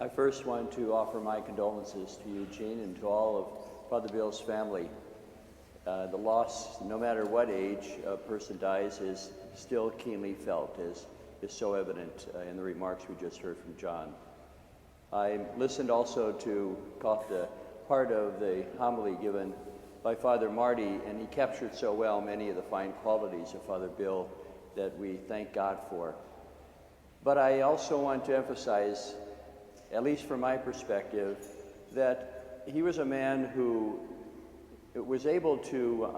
I first want to offer my condolences to Eugene and to all of Father Bill's family. The loss, no matter what age a person dies, is still keenly felt, as is so evident in the remarks we just heard from John. I listened also to caught the part of the homily given by Father Marty, and he captured so well many of the fine qualities of Father Bill that we thank God for. But I also want to emphasize, at least from my perspective, that he was a man who was able to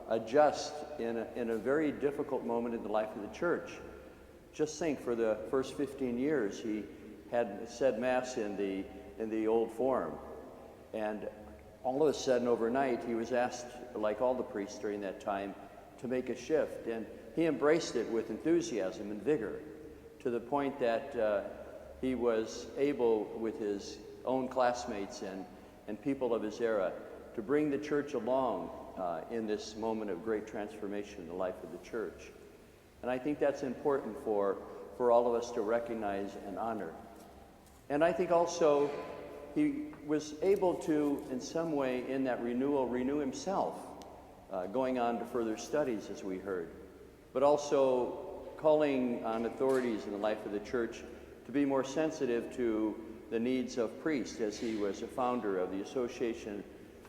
adjust in a very difficult moment in the life of the church. Just think, for the first 15 years, he had said Mass in the old form. And all of a sudden, overnight, he was asked, like all the priests during that time, to make a shift. And he embraced it with enthusiasm and vigor, to the point that he was able, with his own classmates and people of his era, to bring the church along in this moment of great transformation in the life of the church. And I think that's important for all of us to recognize and honor. And I think also he was able to, in some way, in that renewal, renew himself, going on to further studies, as we heard, but also calling on authorities in the life of the church to be more sensitive to the needs of priests, as he was a founder of the Association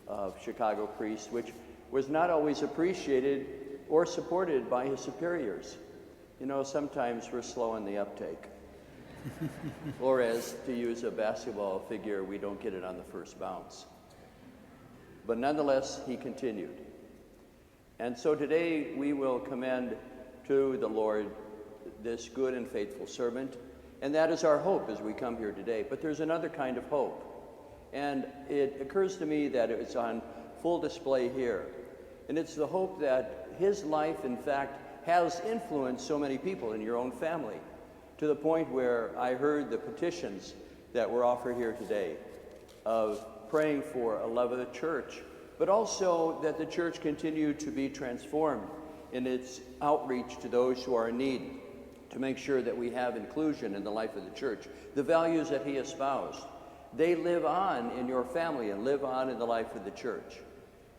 of Chicago Priests, which was not always appreciated or supported by his superiors. You know, sometimes we're slow in the uptake. Or, as to use a basketball figure, we don't get it on the first bounce. But nonetheless, he continued. And so today we will commend to the Lord this good and faithful servant, and that is our hope as we come here today. But there's another kind of hope, and it occurs to me that it's on full display here. And it's the hope that his life, in fact, has influenced so many people in your own family, to the point where I heard the petitions that were offered here today of praying for a love of the church, but also that the church continue to be transformed in its outreach to those who are in need, to make sure that we have inclusion in the life of the church. The values that he espoused, they live on in your family and live on in the life of the church.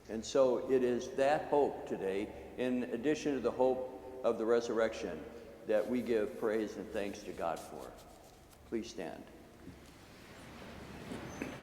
And so it is that hope today, in addition to the hope of the resurrection, that we give praise and thanks to God for. Please stand.